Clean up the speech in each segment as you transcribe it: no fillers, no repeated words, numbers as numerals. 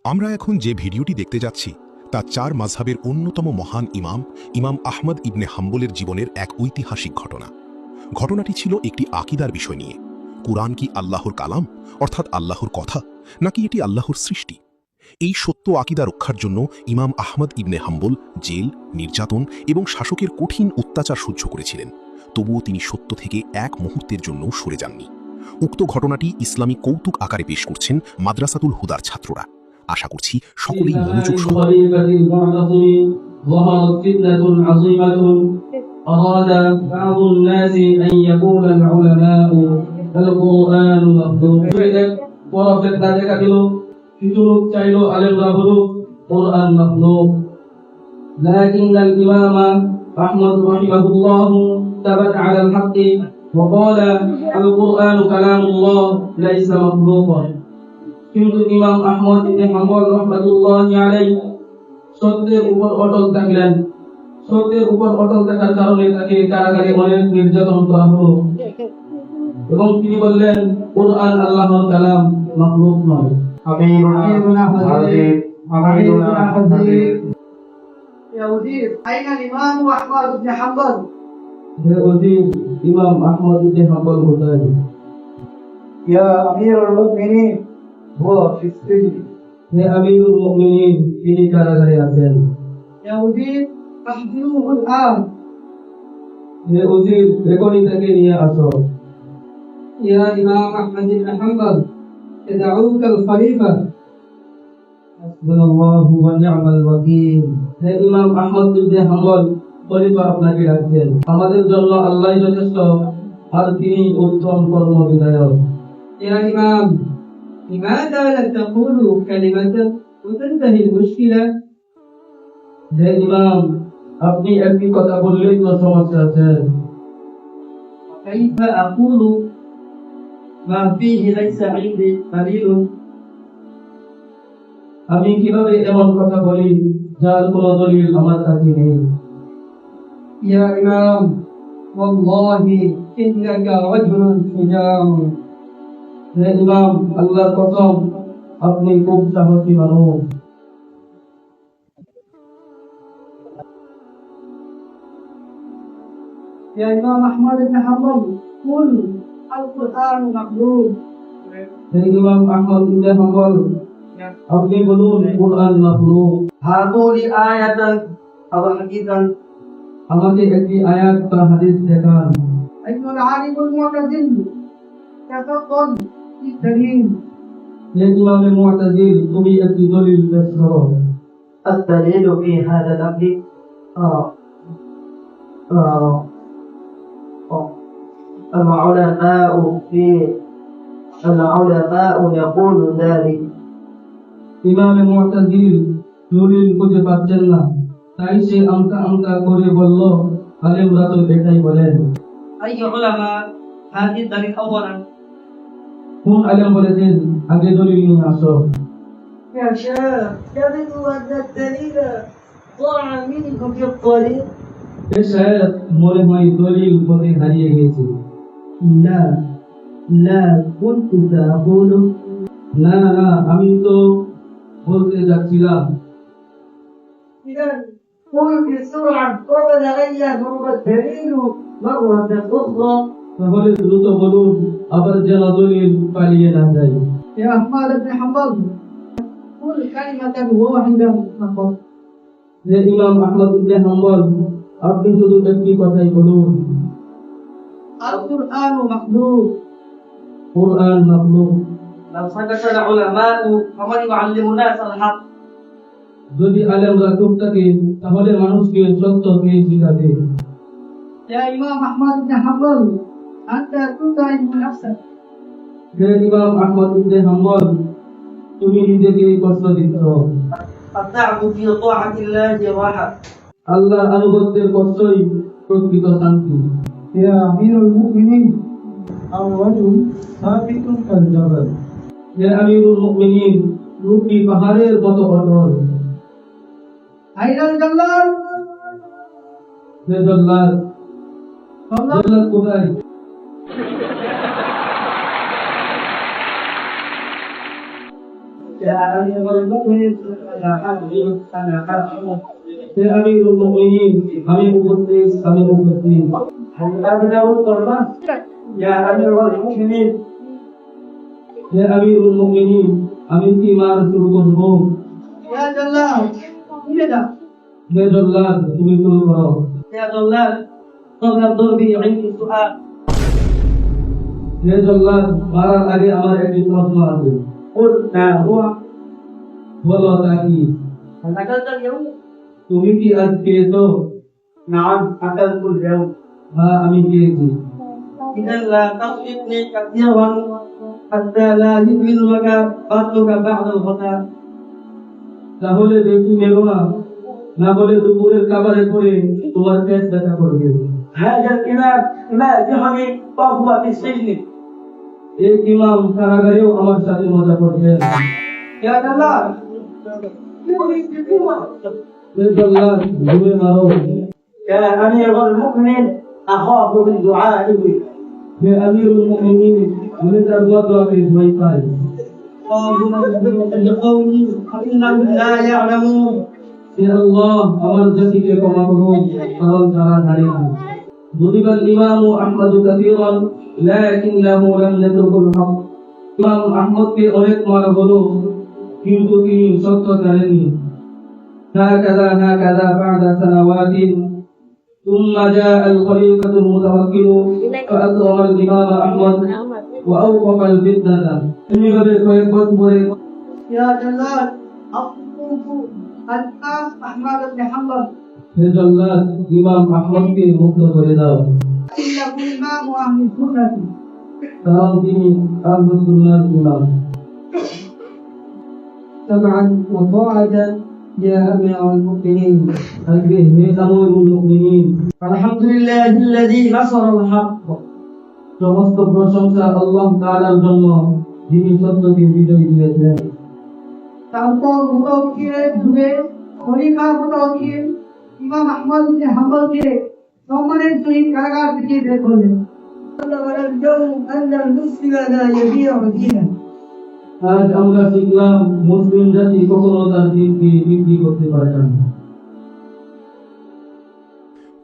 আমরা এখন যে ভিডিওটি দেখতে যাচ্ছি তা চার মাযহাবের অন্যতম মহান ইমাম আহমদ ইবনে হাম্বলের জীবনের এক ঐতিহাসিক ঘটনা। ঘটনাটি ছিল একটি আকীদার বিষয় নিয়ে। কুরআন কি আল্লাহর কালাম, অর্থাৎ আল্লাহর কথা, নাকি এটি আল্লাহর সৃষ্টি? এই সত্য আকীদা রক্ষার জন্য ইমাম আহমদ ইবনে হাম্বল জেল, নির্যাতন এবং শাসকের কঠিন অত্যাচার সহ্য করেছিলেন। তবুও তিনি সত্য থেকে এক মুহূর্তের জন্য সরে যাননি। উক্ত ঘটনাটি ইসলামী কৌতুক আকারে পেশ করছেন মাদ্রাসাতুল হুদার ছাত্ররা। আশা করছি সকলেই মনোযোগ সহকারে। أراد بعض الناس أن يقول العلماء القرآن مخلوق ورفت ذلك شجرك চাইলো আলেমরা হলো কোরআন মাখলুক لكن الإمام أحمد رحمه الله ثبت على الحق وقال القرآن كلام الله ليس مخلوقا কিন্তু ইমাম আহমদ ইবনে হাম্বল রাহমাতুল্লাহি আলাইহি সত্যের উপর অটল থাকলেন। সত্যের উপর অটল থাকার কারণে তাকে কারাগারে অনেক নির্যাতন করা হলো এবং তিনি বললেন কুরআন আল্লাহর কালাম, মাখলুক নয়। يا وزير أين الإمام أحمد بن حنبل؟ হে ওজির, ইমাম আহমদ ইবনে হাম্বল কোথায়? يا أمير المؤمنين هو في السجن. হে আমিরুল মুমিনিন, তিনি কারাগারে আছেন। يا وزير أحضروه الآن. হে ওজির, এখনই তাকে নিয়ে আসো। يا إمام أحمد بن حنبل يدعوك الخليفة. হাসবুনাল্লাহু ওয়া নি'মাল ওয়াকিল। হে ইমাম আহমদ ইবনে হাম্বল, খলিফা আপনাকে ডাকছেন। আমাদের জন্য আল্লাহই যথেষ্ট, আর তিনি উত্তম কর্মবিধায়ক। يا إمام لماذا لا تقول كلمة وتنتهي المشكلة؟ হে ইমাম, আপনি একটি কথা বললেই তো সমস্যা আছে। كيف أقول ما فيه ليس عندي دليل؟ আমি কিভাবে এমন কথা বলি যার কোনো দলিল আমার কাছে নেই? يا إمام والله إنك رجل شجاع. হে ইমাম, আল্লাহর কসম, আপনি খুব সাহসী মানুষ। يا إمام أحمد بن حنبل قل القرآن مخلوق. হে ইমাম আহমদ ইবনে হাম্বল, আপনি বলুন কুরআন মাখলুক। هاتوا لي آية أو حديثا. আমাকে একটি আয়াত বা হাদিস দেখান। أيها العالم المعتزل تفضل بالدليل. হে ইমামে মুতাজিল, তুমি একটি দলিল পেশ করো। الدليل في هذا الأمر العلماء يقول ذلك. ইমামে মুতাজিল দলিল খুঁজে পাচ্ছেন না, তাই সে আমতা আমতা করে বলল, আলেমরা তো এটাই বলেন। أي علماء هذه الدليل أولا؟ কোন আলেম বলেছেন আগে দলিল নিয়ে আসো? يا شيخ يبدو أن الدليل ضاع منكم في الطريق. হে শায়খ, মনে হয় দলিল পথে হারিয়ে গেছে। لا لا كنت سأقول. না না, আমি তো বলতে যাচ্ছিলাম। إذا قل بسرعة قبل أن يمر الدليل مرة أخرى. তাহলে দ্রুত বলুন, আবার যেন দলিল পালিয়ে না যায়। يا أحمد بن حنبل قل كلمة واحدة فقط. হে ইমাম আহমদ ইবনে হাম্বল, আপনি শুধু একটি কথাই বলুন, القرآن مخلوق. কুরআন মাখলুক। لو سكت العلماء فمن يعلم الناس الحق. যদি আলেমরা চুপ থাকে, তাহলে মানুষকে সত্য কে শিখাবে? يا إمام أحمد بن حنبل أنت تتعب نفسك. হে ইমাম আহমদ ইবনে হাম্বল, তুমি নিজেকে কষ্ট দিচ্ছ। التعب في طاعة الله راحة. আল্লাহর আনুগত্যের কষ্টই প্রকৃত শান্তি। يا أمير المؤمنين الرجل ثابت كالجبل. হে আমিরুল মুমিনিন, লোকটি পাহাড়ের মতো অটল। أين الجلال؟ হে জল্লাদ, জল্লাদ কোথায়? يا أمير المؤمنين أنا حاضر أنا حاضر হে আমিরুল মুমিনিন আমি উপস্থিত هل أبدأ القربة يا أمير المؤمنين হে আমিরুল মুমিনিন আমি কি মার শুরু করব يا جلال لذا হে জল্লাদ তুমি শুরু করো يا جلال قبل الضرب عندي سؤال হে জল্লাদ মারার আগে আমার একটি প্রশ্ন আছে قل ما هو বলো তা কি هل أكلت اليوم؟ তুমি কি আজ খেয়েছো نعم أكلت اليوم হ্যাঁ আমি খেয়েছি إذا لا تصفني كثيرا حتى لا يدمنك بطنك بعد الغداء তাহলে বেশি মেরো না না বলে দুপুরের খাবারে পরে তোমার পেট ব্যথা করবে هذا الإمام ما جهني وهو في السجن এই ইমাম কারাগারেও আমার সাথে মজা করছেন يا جلال হে জল্লাদ ঘুরে মারো يا أمير المؤمنين أخاف من دعائه হে আমিরুল মুমিনিন আমি তার দোয়াকে ভয় পাই لقومي فإنهم لا يعلمون হে আল্লাহ আমার জাতিকে ক্ষমা করুন কারণ তারা জানে না ضرب الإمام أحمد كثيرا لكنه لم يترك الحق ইমাম আহমদকে অনেক মারা হলো কিন্তু তিনি সত্য জানেননি هكذا بعد سنوات ثم جاء الخليفة المتوكل فأكرم الإمام أحمد وأوقف الفتنة এভাবে কয়েক বছর পরে يا جلال الصفوف الإمام أحمد بن حنبل হে জল্লাদ ইমাম আহমদকে মুক্ত করে দাও إنه إمام أهل السنة কারণ তিনি আহলুস সুন্নাহর ইমাম سمعا وطاعة يا أمير المؤمنين আজকে হে আমিরুল মুমিনিন الحمد لله الذي نصر الحق সমস্ত প্রশংসা আল্লাহ তাআলার জন্য যিনি সত্যকে বিজয় দিয়েছেন তারপর মুতাওয়াক্কিলের যুগে খলিফা মুতাওয়াক্কিল ইমাম আহমদ বিন হাম্বলকে সম্মানের সহিত কারাগার থেকে বের করলেন اليوم أن المسلم لا يبيع دينه আজ আমরা শিখলাম মুসলিম জাতি কখনো তার দিনকে বিক্রি করতে পারে না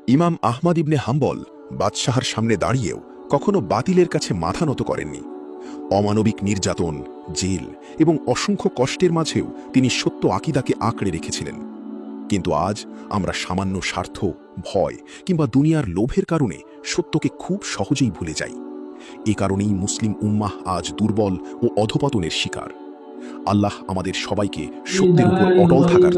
ইমাম আহমদ ইবনে হাম্বল বাদশাহর সামনে দাঁড়িয়েও কখনো বাতিলের কাছে মাথা নত করেননি অমানবিক নির্যাতন জেল এবং অসংখ্য কষ্টের মাঝেও তিনি সত্য আকীদাকে আঁকড়ে রেখেছিলেন কিন্তু আজ আমরা সামান্য স্বার্থ ভয় কিংবা দুনিয়ার লোভের কারণে সত্যকে খুব সহজেই ভুলে যাই এ কারণেই মুসলিম উম্মাহ আজ দুর্বল ও অধপতনের শিকার আল্লাহ আমাদের সবাইকে সত্যের উপর অটল থাকার